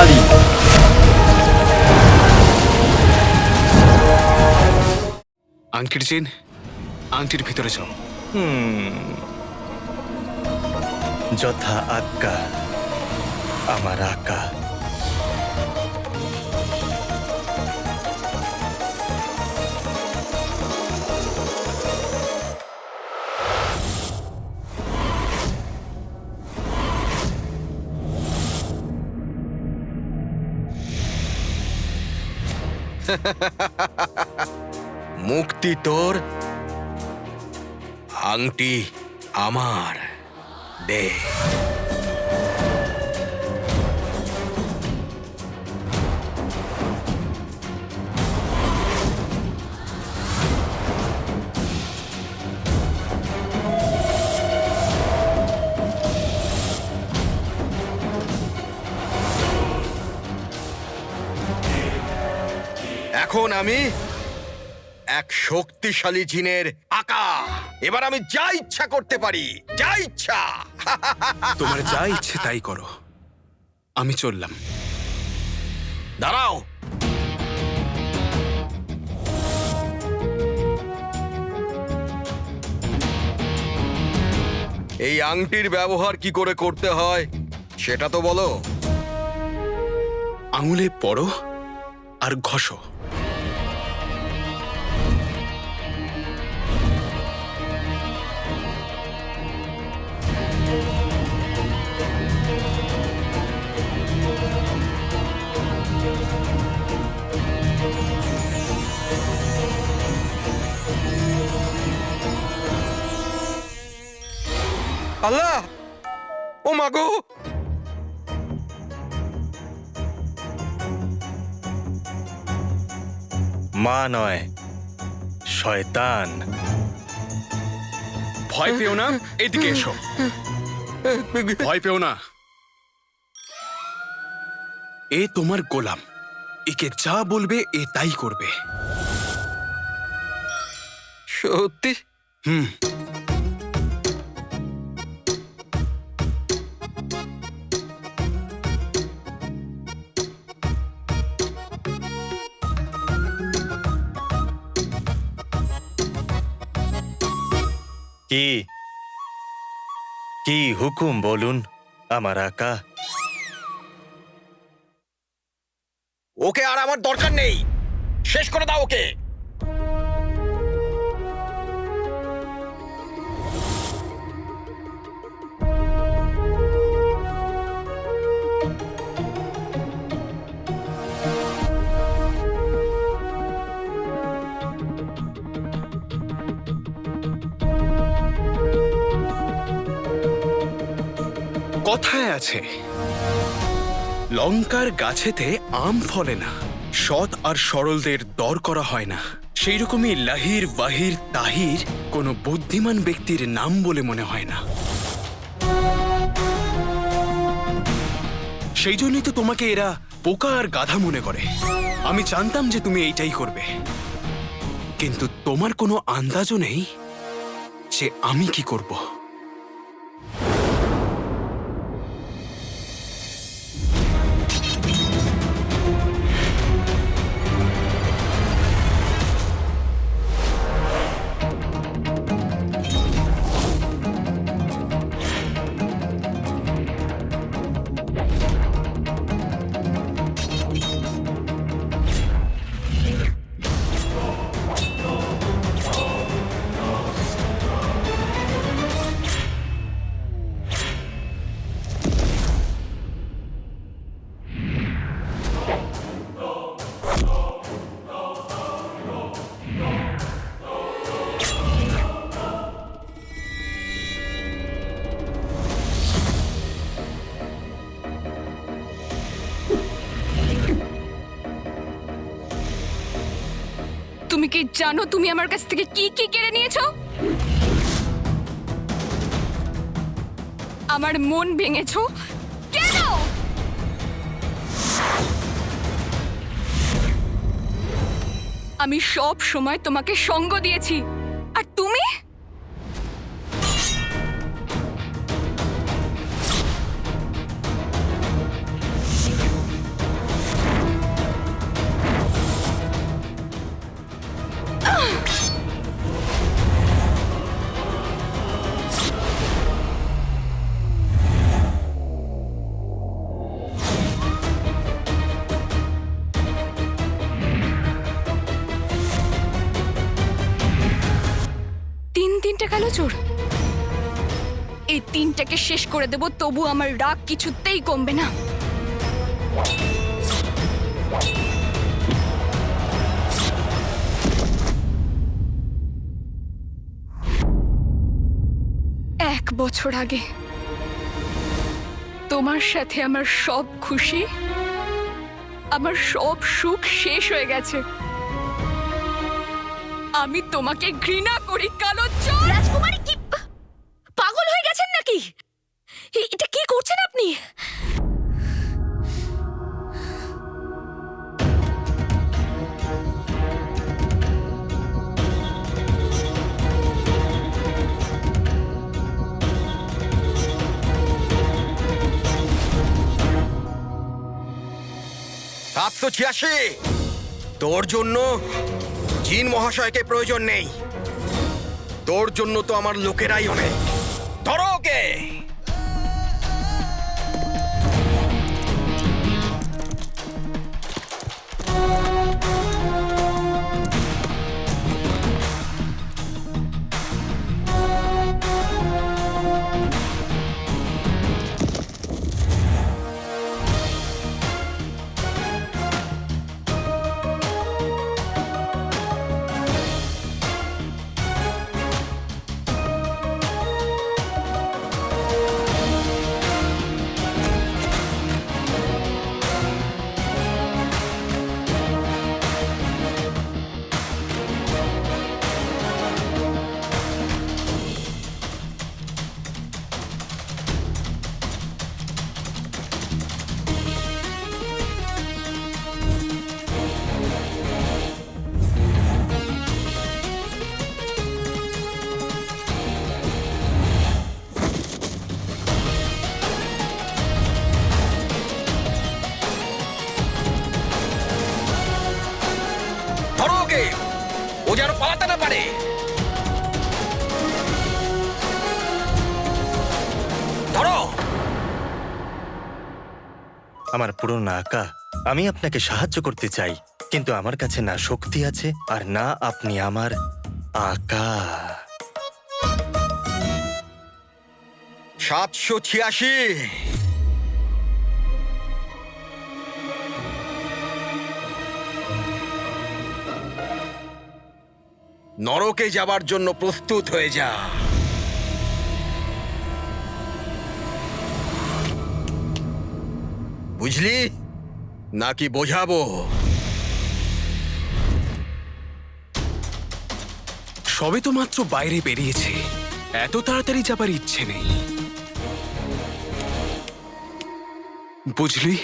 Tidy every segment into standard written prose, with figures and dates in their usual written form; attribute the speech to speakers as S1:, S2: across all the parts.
S1: নারী।
S2: আংটির চেন, আংটির ভিতরে যাও।
S3: যথা আজ্ঞা আমার আকা। মুক্তি তোর, আংটি আমার, দে। এখন আমি এক শক্তিশালী জিনের আকা। এবার আমি যা ইচ্ছা করতে পারি, যা ইচ্ছা।
S2: তোমার যা ইচ্ছে তাই করো, আমি চললাম।
S3: দাঁড়াও, এই আংটির ব্যবহার কি করে করতে হয় সেটা তো বলো।
S2: আঙুলে পড়ো আর ঘষো।
S3: আল্লাহ, ও মাগো, মা নয় শয়তান।
S2: ভয় পেও না, এদিকে এসো। ভয় পেও না, এ তোমার গোলাম। একে যা বলবে এ তাই করবে।
S3: সত্যি?
S2: হুম।
S3: কি কি হুকুম বলুন আমার আকা। ওকে আর আমার দরকার নেই, শেষ করে দাও ওকে।
S2: কথায় আছে, লঙ্কার গাছেতে আম ফলে না, সৎ আর সরলদের দর করা হয় না। সেই রকমই লাহির ওয়াহির তাহির কোনো বুদ্ধিমান ব্যক্তির নাম বলে মনে হয় না। সেই জন্যই তো তোমাকে এরা পোকা আর গাধা মনে করে। আমি জানতাম যে তুমি এইটাই করবে, কিন্তু তোমার কোনো আন্দাজও নেই যে আমি কি করব।
S4: তুমি কি জানো তুমি আমার কাছ থেকে কি কি কেড়ে নিয়েছো? আমার মন ভেঙেছো কেন? আমি সব সময় তোমাকে সঙ্গ দিয়েছি, আর তুমি? কালো চোর। এই তিনটাকে শেষ করে দেব, তবু আমার রাগ কিছুতেই কমবে না। এক বছর আগে তোমার সাথে আমার সব খুশি, আমার সব সুখ শেষ হয়ে গেছে। আমি তোমাকে ঘৃণা করি, কালো চোর।
S1: রাজকুমারী কি পাগল হয়ে গেছেন নাকি? এটা কি করছেন আপনি?
S3: সাতশো ছিয়াশি, তোর জন্য জিন মহাশয়কে প্রয়োজন নেই। তোর জন্য তো আমার লোকেরাই অনেক। ধরো ওকে। ধরো ওকে, ও যেন পালাতে না পারে। ধরো।
S5: আমার পুরনো আকা, আমি আপনাকে সাহায্য করতে চাই, কিন্তু আমার কাছে না শক্তি আছে আর না আপনি আমার আকা।
S3: 786। নরকে যাবার জন্য প্রস্তুত হয়ে যা। বুঝলি নাকি বোঝাবো?
S2: সবে তো মাত্র বাইরে বেরিয়েছে, এত তাড়াতাড়ি যাবার ইচ্ছে নেই। বুঝলি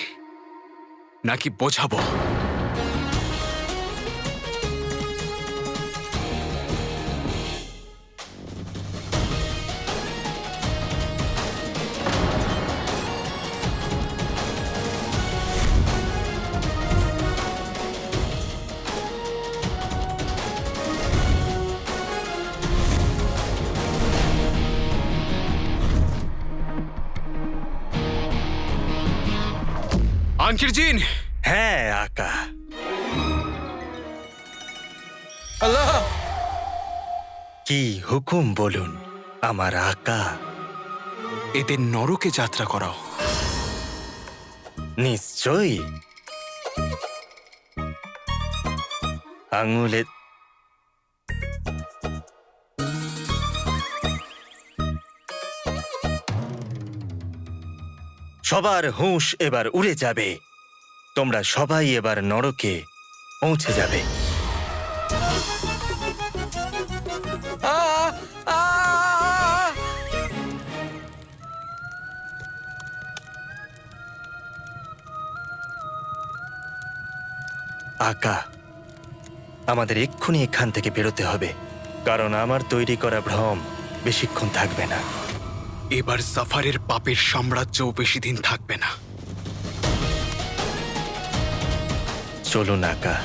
S2: নাকি বোঝাবো? আঙ্কিরজিন,
S5: হ্যাঁ আকা।
S3: আল্লাহ,
S5: কি হুকুম বলুন আমার আকা।
S2: এদের নরকে যাত্রা করাও।
S5: নিশ্চয়ই। আঙুলে সবার হুঁশ এবার উড়ে যাবে। তোমরা সবাই এবার নরকে পৌঁছে যাবে। আকা, আমাদের এক্ষুনি এখান থেকে বেরোতে হবে, কারণ আমার তৈরি করা ভ্রম বেশিক্ষণ থাকবে না।
S2: এবার সাফারের পাপের সাম্রাজ্যও বেশি দিন থাকবে না।
S5: চলুন আকা।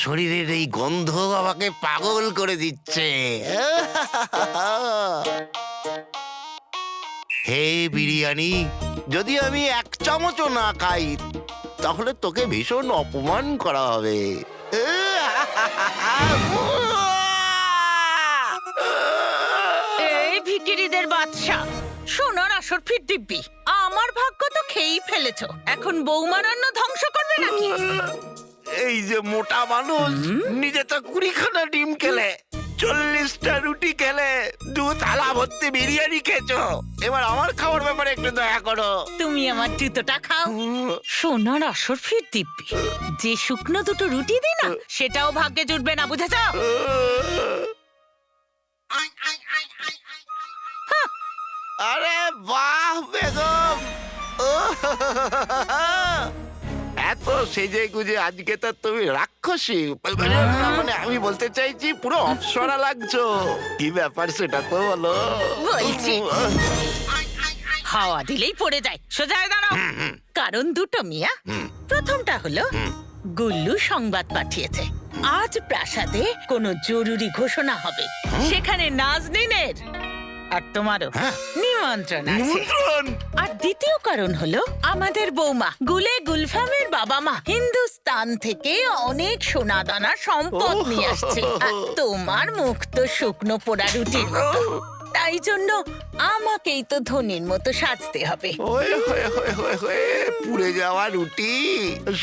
S6: শরীরের এই গন্ধ আমাকে পাগল করে দিচ্ছে। হে বিরিয়ানি, যদি আমি এক চামচও না খাই তাহলে তোকে ভীষণ অপমান করা হবে।
S7: এই ভিখিরিদের বাদশা, সোনার আসর ফির দিব্যি। আমার ভাগ্য তো খেয়েই ফেলেছো, এখন বৌমার অন্ন ধ্বংস করবে নাকি?
S6: এই যে মোটা মানুষ, নিজে তো 20খানা ডিম খেলে, 40টা রুটি খেলে, 2 থালা ভর্তি বিরিয়ানি খেয়েছো, এবার আমার খাওয়ার ব্যাপারে একটু দয়া করো।
S7: তুমি আমার জুতোটা খাও। সোনার আসর ফির দিব্যি, যে শুকনো দুটো রুটি দিই না সেটাও ভাগ্যে জুটবে না, বুঝেছ?
S6: আরে বাহ বেগম, এত সেজে গুজে আজকে তো তুমি রাক্ষসী, মানে আমি বলতে চাইছি পুরো অপসরা লাগছো। কি ব্যাপার সেটা তো বলো।
S7: বলছি। হাওয়া দিলেই পড়ে যায়, সোজা দাঁড়াও। কারণ দুটো মিয়া। প্রথমটা হলো গুল্লু সংবাদ পাঠিয়েছে, আজ প্রাসাদে কোনো জরুরি ঘোষণা হবে, সেখানে নাজনীনের আর তোমারও নিমন্ত্রণ আছে।
S6: নিমন্ত্রণ?
S7: আর দ্বিতীয় কারণ হলো আমাদের বৌমা গুলে গুলফামের বাবা মা হিন্দুস্তান থেকে অনেক সোনা দানা সম্পদ নিয়ে আসছে। আর তোমার মুখ তো শুকনো পোড়া রুটির মতো, তাই জন্য আমাকেই তো ধনির মতো সাজতে হবে।
S6: ওয়ে হয়ে হয়ে হয়ে হয়ে পুড়ে যাওয়া রুটি,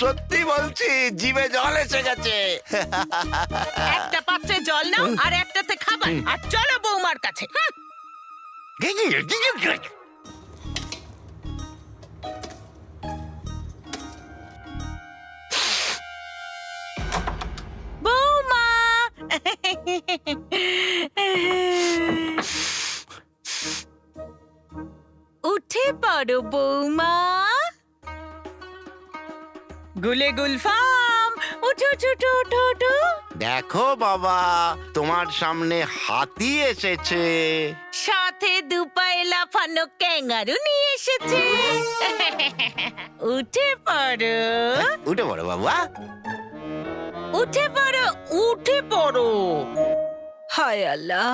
S6: সত্যি বলছি জিভে জল এসে গেছে।
S7: একটা পাত্রে জল নাও আর একটাতে খাবার, আর চলো বৌমার কাছে। বৌমা, উঠে পড়ো বৌমা। গুলে গুলফাম, উঠো উঠো উঠো উঠো উঠো।
S6: দেখো বাবা, তোমার সামনে হাতি এসেছে।
S7: সাথে দুপায়ে লাফানো ক্যাঙ্গারু নিয়ে এসেছে। উঠে পড়ো,
S6: উঠে পড়ো বাবা।
S7: উঠে পড়ো, উঠে পড়ো। হায় আল্লাহ।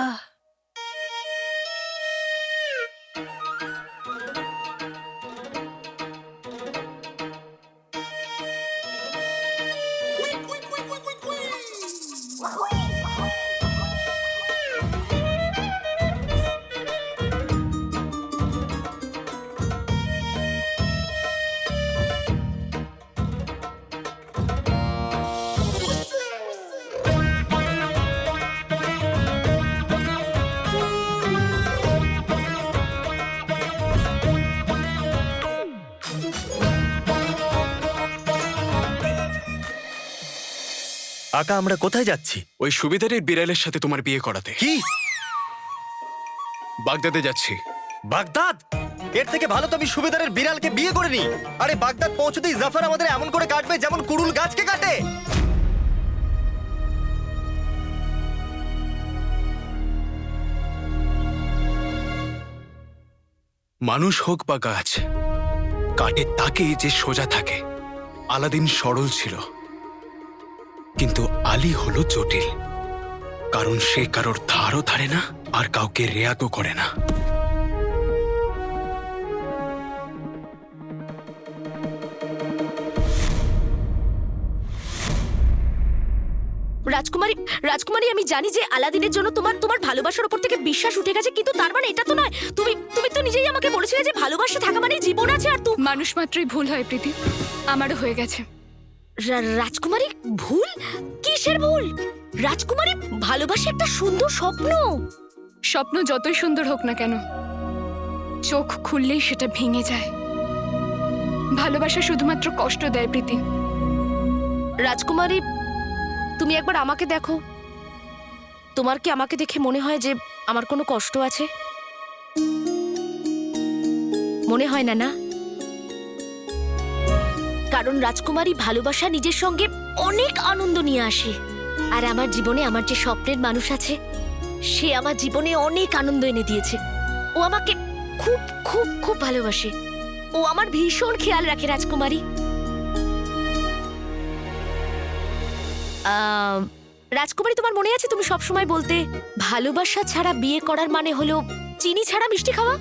S5: আকা, আমরা কোথায় যাচ্ছি?
S2: ওই সুবিধারের বিড়ালের সাথে তোমার বিয়ে করাতে।
S5: কি?
S2: বাগদাদে যাচ্ছি।
S5: বাগদাদ? এর থেকে ভালো তো আমি সুবেদারের বিড়ালকে বিয়ে করে নি। আরে বাগদাদ পৌঁছতেই জাফর আমাদের এমন করে কাটবে যেমন কুড়ুল গাছকে কাটে।
S2: মানুষ হোক বা গাছ, কাটে তাকে যে সোজা থাকে। আলাদিন সরল ছিল, কিন্তু আলী হলো জটিল, কারণ সে কারোর ধারও ধারে না আর কাউকে রেয়াতও করে না।
S1: রাজকুমারী, রাজকুমারী, আমি জানি যে আলাদিনের জন্য তোমার ভালোবাসার উপর থেকে বিশ্বাস উঠে গেছে, কিন্তু তার মানে এটা তো নয়। তুমি তো নিজেই আমাকে বলেছিলে যে ভালোবাসা থাকা মানে জীবন আছে। আর
S4: মানুষ মাত্রই ভুল হয় প্রীতি, আমারও হয়ে গেছে।
S1: রাজকুমারী, ভুল? কিসের ভুল? রাজকুমারী, ভালোবাসা একটা সুন্দর স্বপ্ন।
S4: স্বপ্ন যতই সুন্দর হোক না কেন, চোখ খুললেই সেটা ভেঙে যায়। ভালোবাসা শুধুমাত্র কষ্ট দেয় প্রীতি।
S1: রাজকুমারী, তুমি একবার আমাকে দেখো। তোমার কি আমাকে দেখে মনে হয় যে আমার কোনো কষ্ট আছে? মনে হয় না, না? কারণ রাজকুমারী, ভালোবাসা নিজের সঙ্গে অনেক আনন্দ নিয়ে আসে। আর আমার জীবনে আমার যে স্বপ্নের মানুষ আছে, সে আমার জীবনে অনেক আনন্দ এনে দিয়েছে। ও আমাকে খুব খুব খুব ভালোবাসে। ও আমার ভীষণ খেয়াল রাখে রাজকুমারী। রাজকুমারী, তোমার মনে আছে তুমি সব সময় বলতে ভালোবাসা ছাড়া বিয়ে করার মানে হলো চিনি ছাড়া মিষ্টি খাওয়া?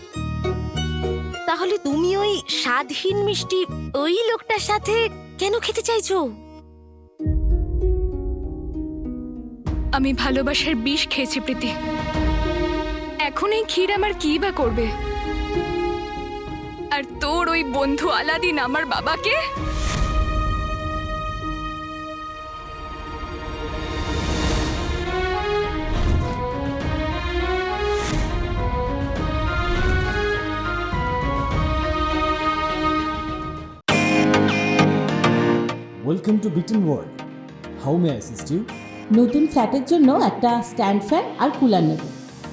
S1: তাহলে তুমি ওই স্বাদহীন মিষ্টি ওই লোকটার সাথে কেন খেতে চাইছো?
S4: আমি ভালোবাসার বিষ খেয়েছি প্রীতি। এখন এই ক্ষীর আমার কি বা করবে? আর তোর ওই বন্ধু আলাদিন আমার বাবাকে
S8: ওয়েলকাম টু বিটেন world. How may assist you?
S9: নতুন ফ্ল্যাটের জন্য একটা স্ট্যান্ড ফ্যান আর কুলার নেব।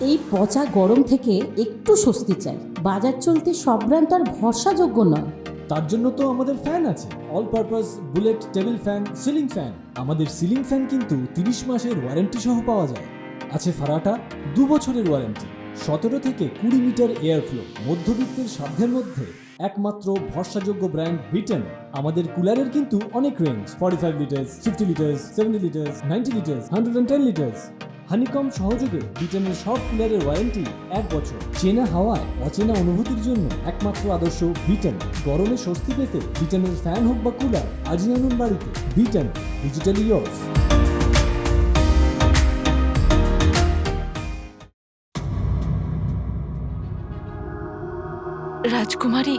S9: এই পচা গরম থেকে একটু স্বস্তি চাই। বাজার চলতে সব ব্র্যান্ড আর ভরসাযোগ্য নয়।
S8: তার জন্য তো আমাদের ফ্যান আছে, all purpose bullet table fan, ceiling fan. আমাদের সিলিং ফ্যান কিন্তু 30 মাসের ওয়ারেন্টি সহ পাওয়া যায়। আছে ফারাটা 2 বছরের ওয়ারেন্টি, 17 থেকে 20 মিটার এয়ার ফ্লো, মধ্যবিত্তের সাধ্যের মধ্যে একমাত্র ভরসাযোগ্য ব্র্যান্ড বিটেন। আমাদের কুলারের কিন্তু অনেক range, 45 litres, 50 litres, 70 litres, 90 litres, 110 litres. Honeycomb সহযোগে বিটেনের সব কুলারের ওয়ারেন্টি 1 বছর। চেনা হাওয়ায় অচেনা অনুভূতির জন্য একমাত্র আদর্শ বিটেন। গরমে স্বস্তি পেতে বিটেনের ফ্যান হোক বা কুলার আজই আনুন বাড়িতে। Beaten, digitally years.
S10: রাজকুমারী,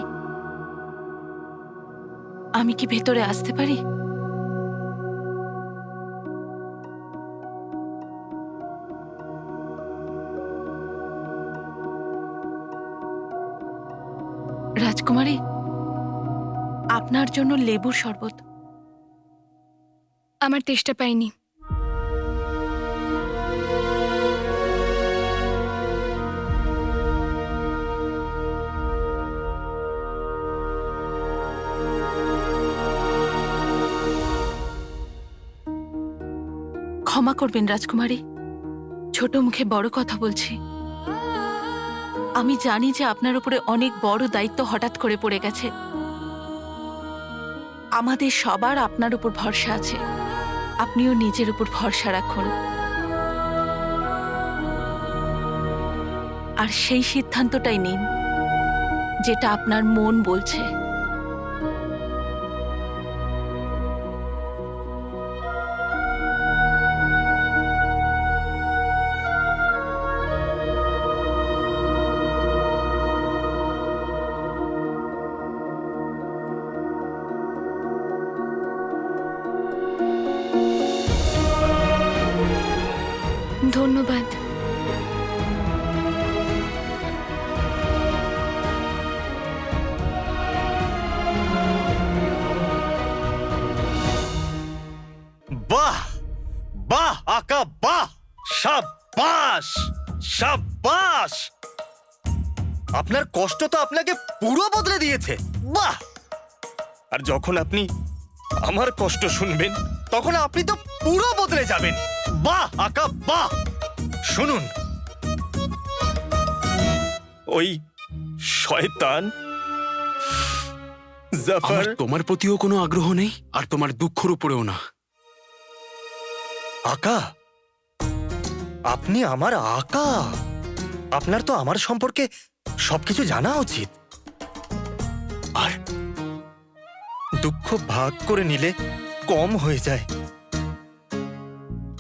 S10: আমি কি ভেতরে আসতে পারি? রাজকুমারী, আপনার জন্য লেবুর শরবত।
S4: আমার তেষ্টা পাইনি।
S10: ক্ষমা করবেন রাজকুমারী, ছোট মুখে বড় কথা বলছি। আমি জানি যে আপনার উপরে অনেক বড় দায়িত্ব হঠাৎ করে পড়ে গেছে। আমাদের সবার আপনার উপর ভরসা আছে, আপনিও নিজের উপর ভরসা রাখুন। আর সেই সিদ্ধান্তটাই নিন যেটা আপনার মন বলছে।
S4: ধন্যবাদ।
S5: বাহ বাহ আকা বাহ, শাবাশ শাবাশ। আপনার কষ্ট তো আপনাকে পুরো বদলে দিয়েছে। বাহ। আর যখন আপনি আমার কষ্ট শুনবেন তখন আপনি তো পুরো বদলে যাবেন। বাহ আকা বাহ। শুনুন, ওই শয়তান জাফর,
S2: আমার তোমার প্রতিও কোনো আগ্রহ নেই, আর তোমার দুঃখের উপরেও না।
S5: আকা, আপনি আমার আকা। আপনার তো আমার সম্পর্কে সবকিছু জানা উচিত। আর দুঃখ ভাগ করে নিলে কম হয়ে যায়।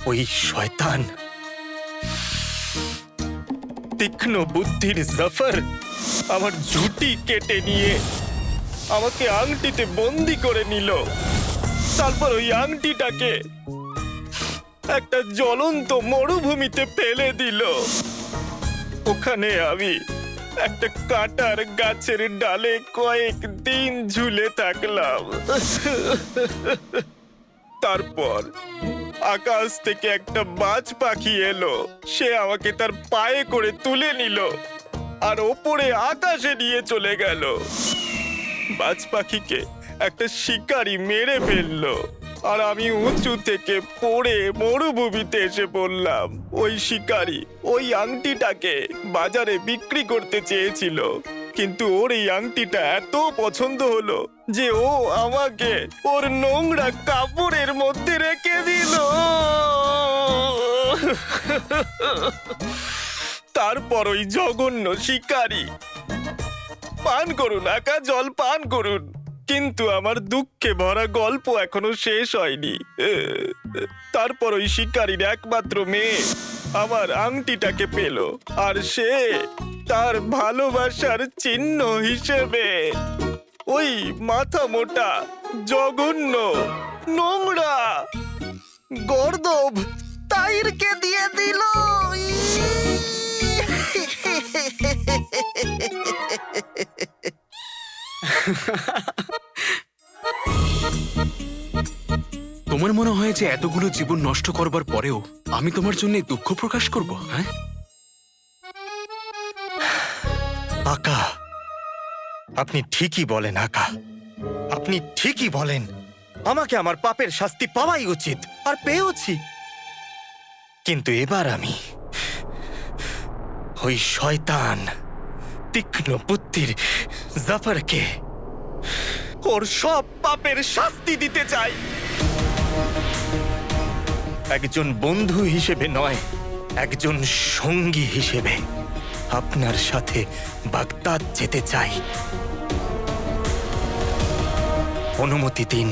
S5: ওই শয়তান তীক্ষ্ণ বুদ্ধির জাফর আমার ঝুঁটি কেটে নিয়ে আমাকে আংটিতে বন্দি করে নিল। তারপর ওই আংটিটাকে একটা জ্বলন্ত মরুভূমিতে ফেলে দিল। ওখানে আমি একটা কাঁটার গাছের ডালে কয়েকদিন ঝুলে থাকলাম। তারপর আকাশ থেকে একটা বাজ পাখি এলো, সে আমাকে তার পায়ে করে তুলে নিল আর ওপরে আকাশে নিয়ে চলে গেল। বাজ পাখিকে একটা শিকারী মেরে ফেললো আর আমি উঁচু থেকে পড়ে মরুভূমিতে এসে পড়লাম। ওই শিকারী ওই আংটিটাকে বাজারে বিক্রি করতে চেয়েছিল, কিন্তু ওর এই আংটিটা এত পছন্দ হলো যে ও আমাকে ওর নোংরা কাপড়ের মধ্যে রেখে দিল। তারপর ওই জঘন্য শিকারী, পান করুন আকা, জল পান করুন। কিন্তু আমার দুঃখে ভরা গল্প এখনো শেষ হয়নি। তারপর ওই শিকারীর একমাত্র মেয়ে আমার আংটিটাকে পেল, আর সে তার ভালোবাসার চিহ্ন হিসেবে ওই মাথা মোটা, জঘন্য, নোংরা, গর্দভ তাইরকে দিয়ে দিল।
S2: তোমার মনে হয় যে এতগুলো জীবন নষ্ট করবার পরেও আমি তোমার জন্য দুঃখ প্রকাশ করব? হ্যাঁ,
S5: আকা, আপনি ঠিকই বলেন আকা, আপনি ঠিকই বলেন। আমাকে আমার পাপের শাস্তি পাওয়াই উচিত, আর পেয়েওছি। কিন্তু এবার আমি ওই শয়তান তীক্ষ্ণ বুদ্ধির জাফরকে ওর সব পাপের শাস্তি দিতে চাই। একজন বন্ধু হিসেবে নয়, একজন সঙ্গী হিসেবে আপনার সাথে বাগদাদ যেতে চাই। অনুমতি দিন